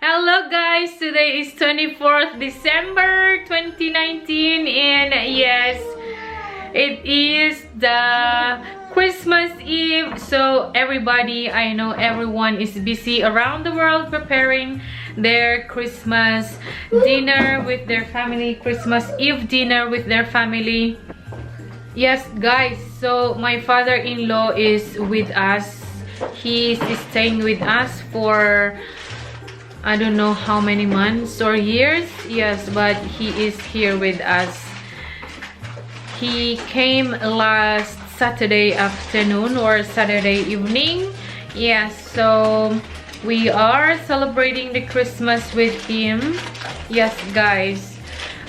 Hello guys, today is 24th December 2019 and yes, it is the Christmas Eve. So everybody, I know everyone is busy around the world preparing their Christmas dinner with their family, Christmas Eve dinner with their family. Yes guys, so my father-in-law is with us. He is staying with us for I don't know how many months or years. Yes, but he is here with us. He came last Saturday afternoon or Saturday evening. Yes, so we are celebrating the Christmas with him. Yes guys.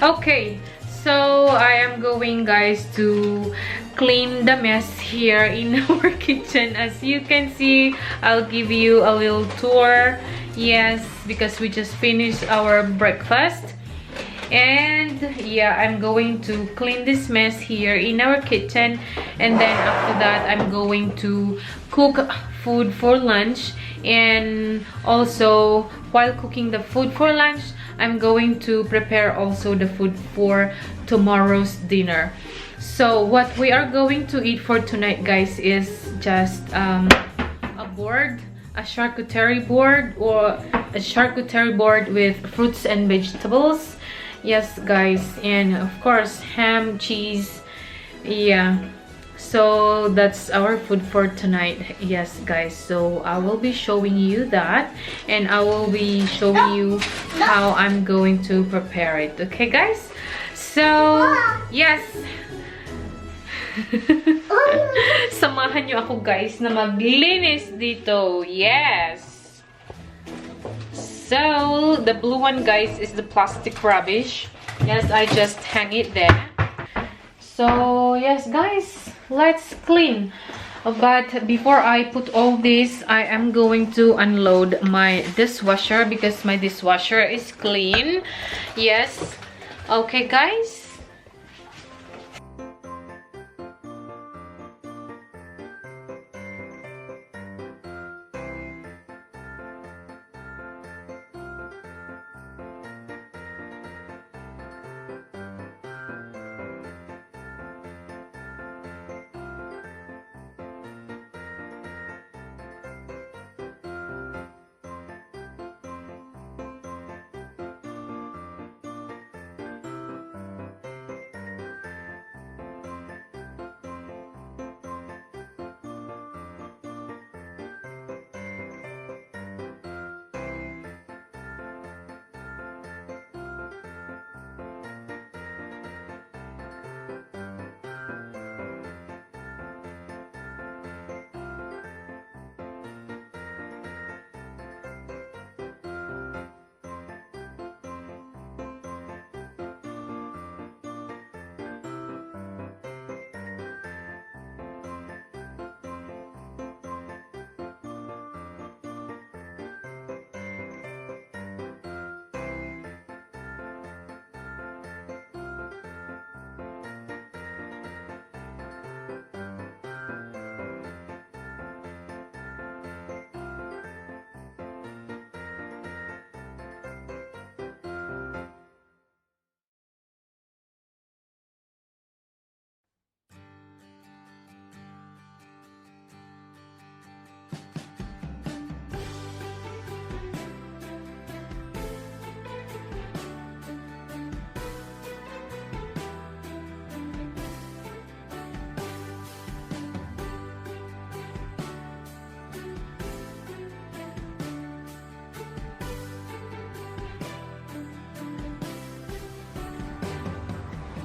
Okay, so I am going guys to clean the mess here in our kitchen. As you can see, I'll give you a little tour. Yes, because we just finished our breakfast, and yeah, I'm going to clean this mess here in our kitchen, and then after that I'm going to cook food for lunch. And also while cooking the food for lunch, I'm going to prepare also the food for tomorrow's dinner. So what we are going to eat for tonight guys is just a charcuterie board, or a charcuterie board with fruits and vegetables. Yes guys, and of course ham, cheese. Yeah, so that's our food for tonight. Yes guys, so I will be showing you that, and I will be showing you how I'm going to prepare it. Okay guys, so yes. Samahan nyo ako guys na maglinis dito. Yes. So the blue one guys is the plastic rubbish. Yes, I just hang it there. So yes guys, let's clean. But before I put all this, I am going to unload my dishwasher because my dishwasher is clean. Yes. Okay guys.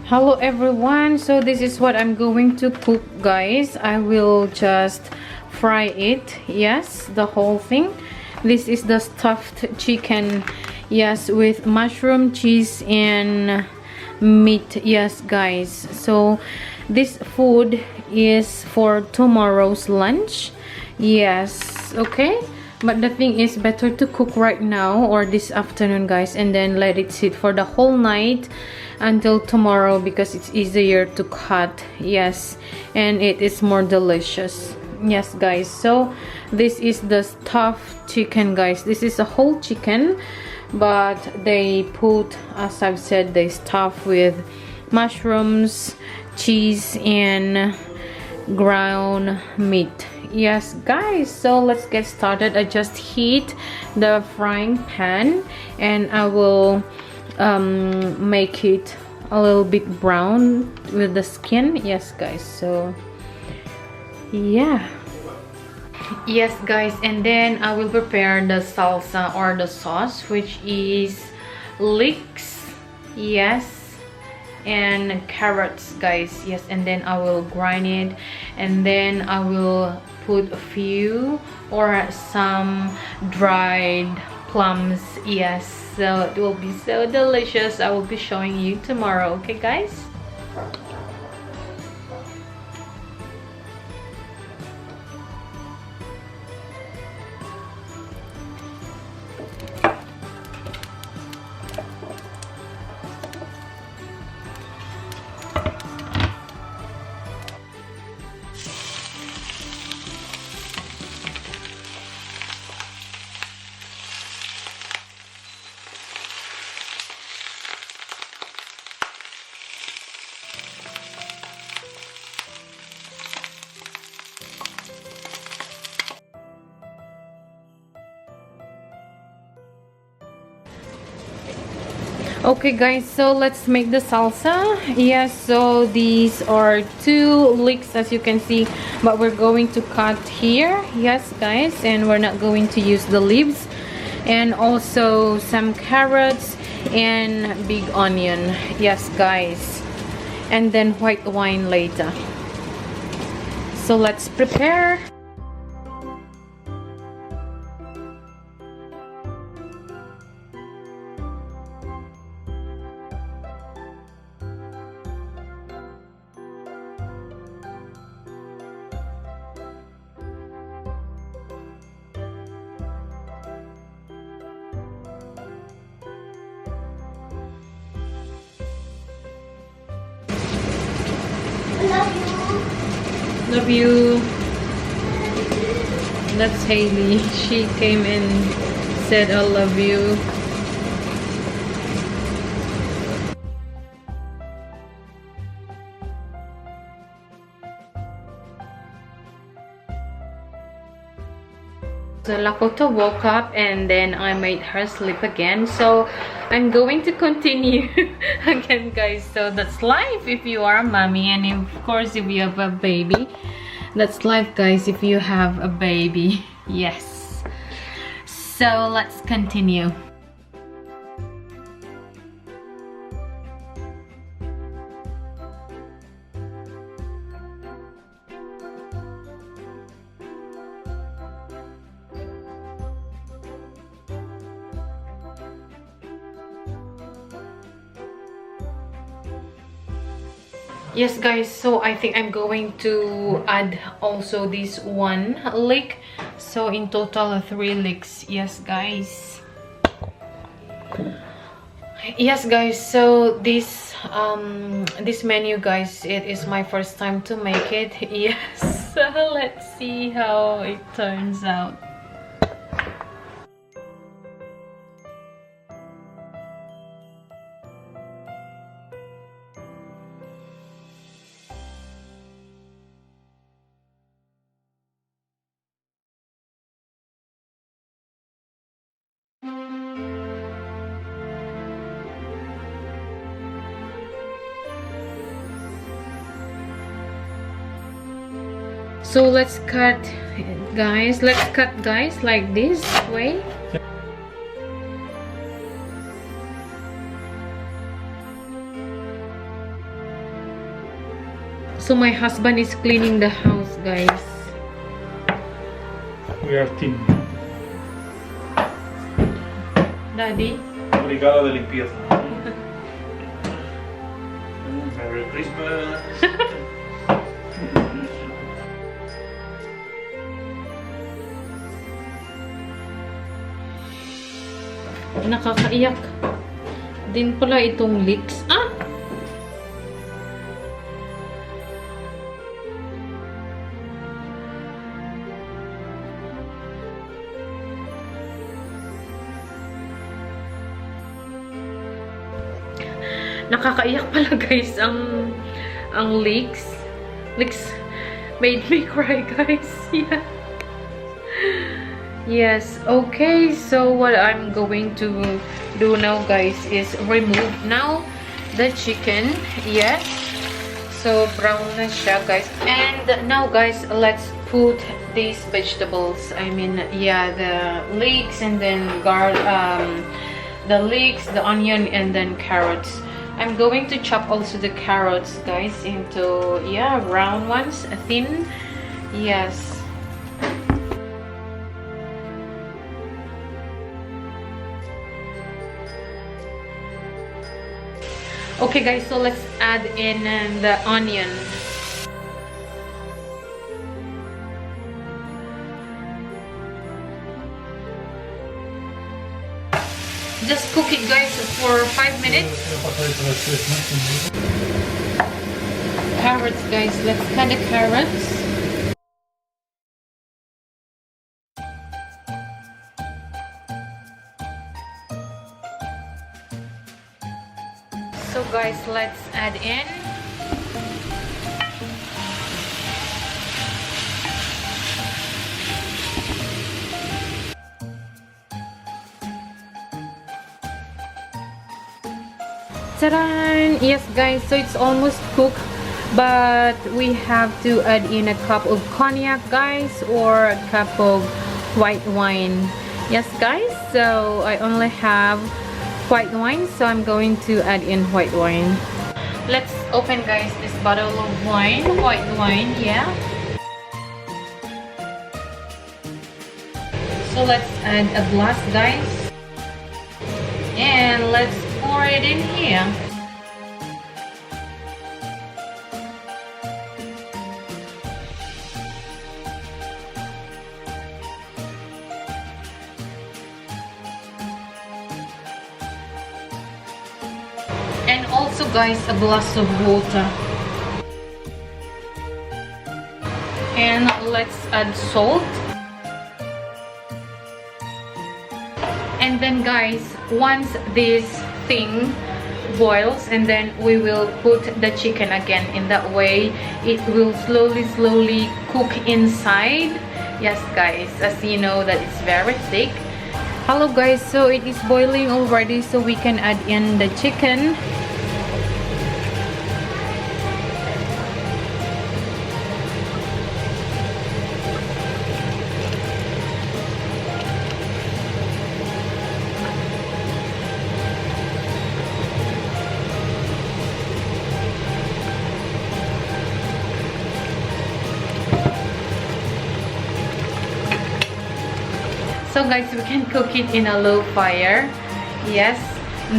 Hello everyone, so this is what I'm going to cook guys. I will just fry it. Yes, the whole thing. This is the stuffed chicken, yes, with mushroom, cheese and meat. Yes guys, so this food is for tomorrow's lunch. Yes, okay, but the thing is better to cook right now or this afternoon guys, and then let it sit for the whole night until tomorrow because it's easier to cut. Yes, and it is more delicious. Yes guys, so this is the stuffed chicken guys. This is a whole chicken, but they put, as I've said, they stuff with mushrooms, cheese, and ground meat. Yes guys, so let's get started. I just heat the frying pan and I will make it a little bit brown with the skin. Yes guys, so yeah. Yes guys, and then I will prepare the salsa or the sauce, which is leeks, yes, and carrots guys. Yes, and then I will grind it, and then I will put a few or some dried plums. Yes, so it will be so delicious. I will be showing you tomorrow. Okay guys. Okay guys, so let's make the salsa. Yes, so these are 2 leeks as you can see, but we're going to cut here. Yes guys, and we're not going to use the leaves, and also some carrots and big onion. Yes guys, and then white wine later. So let's prepare. Love you. That's Haley. She came and said I love you. So Lakota woke up and then I made her sleep again, so I'm going to continue again guys. So that's life if you are a mommy, and of course if you have a baby, that's life guys if you have a baby. Yes, so let's continue. Yes guys, so I think I'm going to add also this 1 leek, so in total 3 leeks. Yes guys. Yes guys, so this menu guys, it is my first time to make it. Yes, so let's see how it turns out. So let's cut guys, like this way. So my husband is cleaning the house guys. We are team. Daddy. Brigada de limpieza. Merry Christmas. Nakakaiyak din pala itong leeks. Ah! Nakakaiyak pala guys ang leeks. Leeks made me cry guys. Yeah. Yes, okay, so what I'm going to do now guys is remove now the chicken. Yes, so brown na siya guys. And now guys, let's put these vegetables. I mean, yeah, the leeks and then the leeks, the onion, and then carrots. I'm going to chop also the carrots guys into, yeah, round ones, thin. Yes. Okay guys, so let's add in the onion. Just cook it guys for 5 minutes. Carrots guys, let's cut the carrots. So guys, let's add in ta-da! Yes guys, so it's almost cooked, but we have to add in a cup of cognac guys, or a cup of white wine. Yes guys, so I only have white wine, so I'm going to add in white wine. Let's open guys this bottle of wine, white wine. Yeah, so let's add a glass guys, and let's pour it in here. And also guys, a glass of water. And let's add salt. And then guys, once this thing boils, and then we will put the chicken again. In that way it will slowly cook inside. Yes guys, as you know that it's very thick. Hello guys, so it is boiling already, so we can add in the chicken. So guys, we can cook it in a low fire. Yes,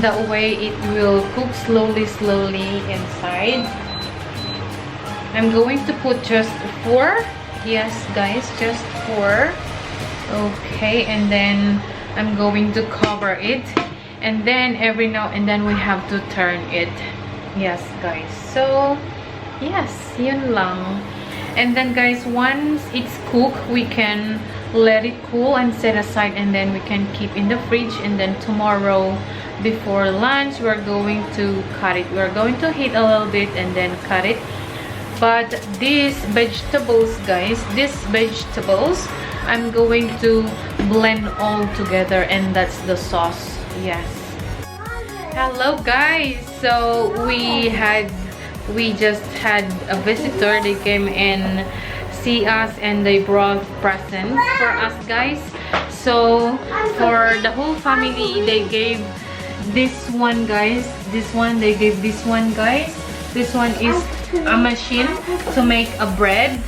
that way it will cook slowly inside. I'm going to put just 4. Yes guys, just 4. Okay, and then I'm going to cover it, and then every now and then we have to turn it. Yes guys, so yes, yun lang. And then guys, once it's cooked, we can let it cool and set aside, and then we can keep in the fridge. And then tomorrow before lunch, we're going to cut it. We're going to heat a little bit and then cut it. But these vegetables guys, I'm going to blend all together, and that's the sauce. Yes. Hello guys, so we just had a visitor. They came and see us, and they brought presents for us guys. So for the whole family, they gave this one guys, they gave this one guys. This one is a machine to make a bread.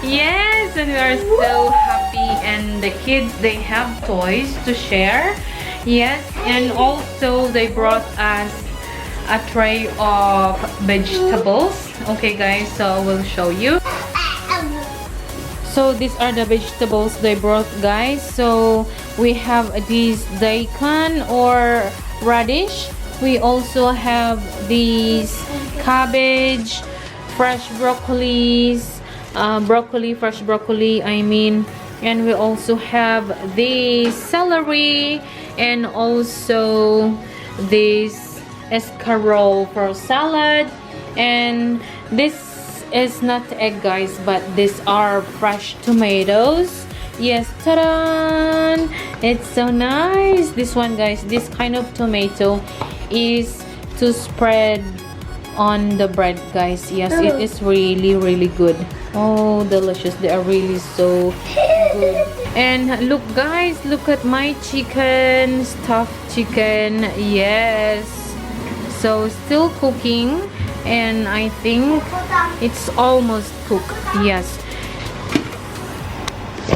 Yes, and we are so happy. And the kids, they have toys to share. Yes, and also they brought us a tray of vegetables. Okay guys, so I will show you. So these are the vegetables they brought guys. So we have these daikon or radish. We also have these cabbage, fresh broccolis, fresh broccoli I mean. And we also have the celery, and also this escarole for salad. And this is not egg, guys, but these are fresh tomatoes. Yes, ta-da! It's so nice. This one, guys, this kind of tomato is to spread on the bread, guys. Yes, it is really, really good. Oh, delicious. They are really so good. And look, guys, look at my chicken, stuffed chicken. Yes, so still cooking, and I think it's almost cooked. Yes,